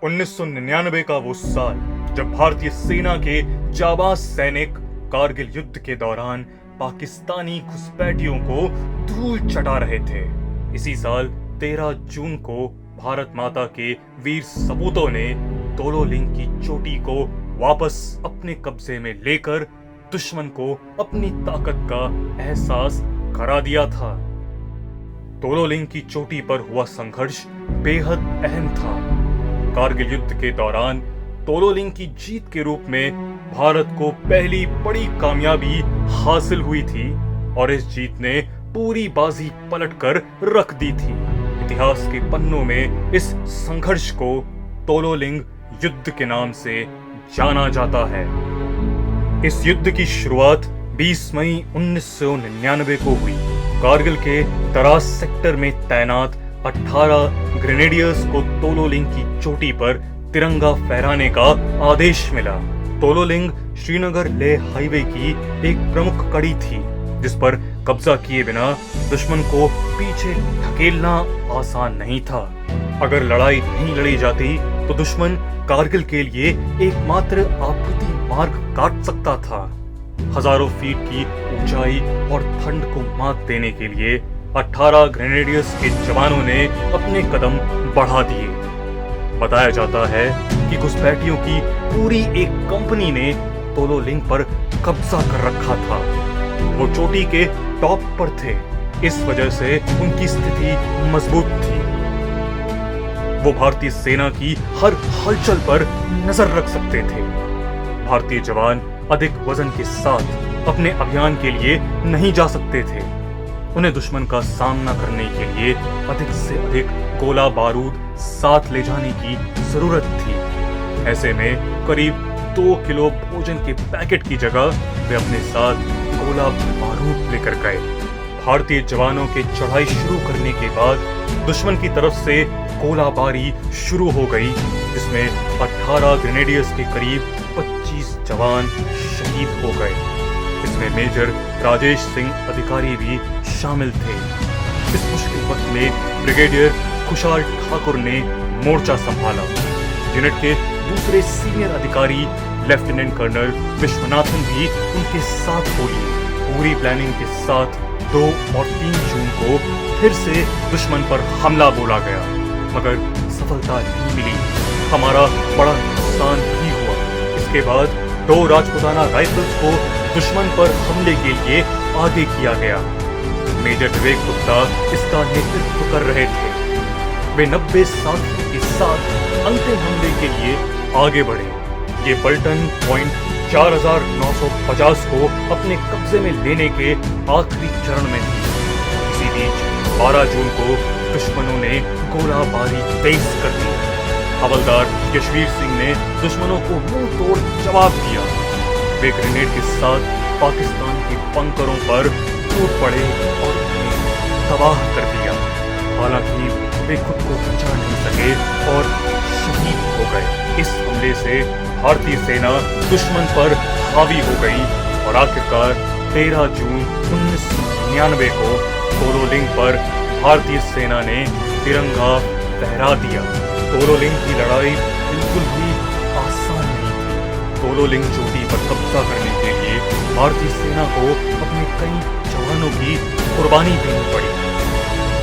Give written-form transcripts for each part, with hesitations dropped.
1999 का वो साल जब भारतीय सेना के जाबाज सैनिक कारगिल युद्ध के दौरान पाकिस्तानी घुसपैठियों को धूल चटा रहे थे। इसी साल 13 जून को भारत माता के वीर सपूतों ने तोलोलिंग की चोटी को वापस अपने कब्जे में लेकर दुश्मन को अपनी ताकत का एहसास करा दिया था। तोलोलिंग की चोटी पर हुआ संघर्ष बेहद अहम था। कारगिल युद्ध के दौरान तोलोलिंग की जीत के रूप में भारत को पहली बड़ी कामयाबी हासिल हुई थी और इस जीत ने पूरी बाजी पलटकर रख दी थी। इतिहास के पन्नों में इस संघर्ष को तोलोलिंग युद्ध के नाम से जाना जाता है। इस युद्ध की शुरुआत 20 मई 1999 को हुई। कारगिल के द्रास सेक्टर में तैनात 18 ग्रेनेडियर्स को तोलोलिंग की चोटी पर तिरंगा फहराने का आदेश मिला। तोलोलिंग श्रीनगर लेह हाईवे की एक प्रमुख कड़ी थी जिस पर कब्जा किए बिना दुश्मन को पीछे ढकेलना आसान नहीं था। अगर लड़ाई नहीं लड़ी जाती तो दुश्मन कारगिल के लिए एकमात्र आपूर्ति मार्ग काट सकता था। हजारों फीट की ऊंचाई और ठंड को मात देने के लिए 18 ग्रेनेडियर्स के जवानों ने अपने कदम बढ़ा दिए। बताया जाता है कि घुसपैठियों की पूरी एक कंपनी ने तोलोलिंग पर कब्जा कर रखा था। वो चोटी के टॉप पर थे, इस वजह से उनकी स्थिति मजबूत थी। वो भारतीय सेना की हर हलचल पर नजर रख सकते थे। भारतीय जवान अधिक वजन के साथ अपने अभियान के लिए नहीं जा सकते थे। उन्हें दुश्मन का सामना करने के लिए अधिक से अधिक गोला बारूद साथ ले जाने की जरूरत थी। ऐसे में करीब 2 किलो भोजन के पैकेट की जगह वे अपने साथ गोला बारूद लेकर गए। भारतीय जवानों के चढ़ाई शुरू करने के बाद दुश्मन की तरफ से गोलाबारी शुरू हो गई, जिसमें 18 ग्रेनेडियर्स के करीब 25 जवान शहीद हो गए। इसमें मेजर राजेश सिंह अधिकारी भी शामिल थे। इस मुश्किल वक्त में ब्रिगेडियर खुशाल ठाकुर ने मोर्चा संभाला। यूनिट के दूसरे सीनियर अधिकारी लेफ्टिनेंट कर्नल विश्वनाथन भी उनके साथ हो लिए। पूरी प्लानिंग के साथ 2 और 3 जून को फिर से दुश्मन पर हमला बोला गया, मगर सफलता नहीं मिली। हमारा बड़ा नुकसान भी हुआ। इसके बाद 2 राजपुताना राइफल्स को दुश्मन पर हमले के लिए आगे किया गया। मेजर विवेक गुप्ता इसका नेतृत्व कर रहे थे। वे 90 साथियों के साथ अंतिम हमले के लिए आगे बढ़े। ये पलटन पॉइंट 4950 को अपने कब्जे में लेने के आखिरी चरण में थी। इसी बीच 12 जून को दुश्मनों ने गोलाबारी तेज कर दी। हवलदार यशवीर सिंह ने दुश्मनों को मुंह तोड़ जवाब दिया। वे ग्रेनेड के साथ पाकिस्तान के बंकरों पर टूट पड़े और उन्हें तबाह कर दिया। हालांकि वे खुद को बचा नहीं सके और शहीद हो गए। इस हमले से भारतीय सेना दुश्मन पर हावी हो गई और आखिरकार 13 जून 1999 को तोलोलिंग पर भारतीय सेना ने तिरंगा फहरा दिया। तोलोलिंग की लड़ाई बिल्कुल भी आसान नहीं थी। तोलोलिंग चोटी पर कब्जा करने के लिए भारतीय सेना को अपने कई जवानों की कुर्बानी देनी पड़ी।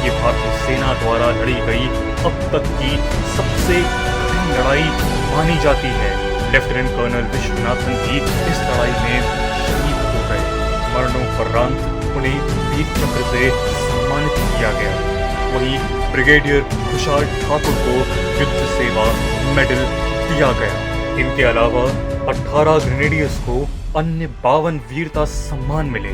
ये भारतीय सेना द्वारा लड़ी गई अब तक की सबसे कठिन लड़ाई मानी जाती है। लेफ्टिनेंट कर्नल विश्वनाथन भी इस लड़ाई में शहीद हो गए। मरणोपरांत उन्हें वीर चक्र से सम्मानित किया गया। वहीं ब्रिगेडियर खुशाल ठाकुर को युद्ध सेवा मेडल दिया गया। इनके अलावा 18 ग्रेनेडियर्स को अन्य 52 वीरता सम्मान मिले।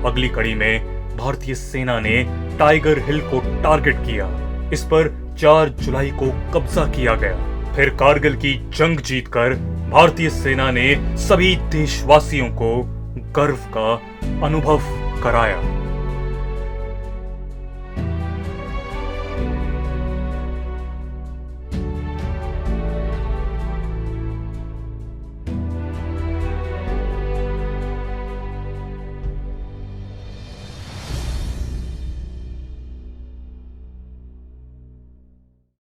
अगली कड़ी में भारतीय सेना ने टाइगर हिल को टारगेट किया। इस पर 4 जुलाई को कब्जा किया गया। फिर कारगिल की जंग जीतकर भारतीय सेना ने सभी देशवासियों को गर्व का अनुभव कराया।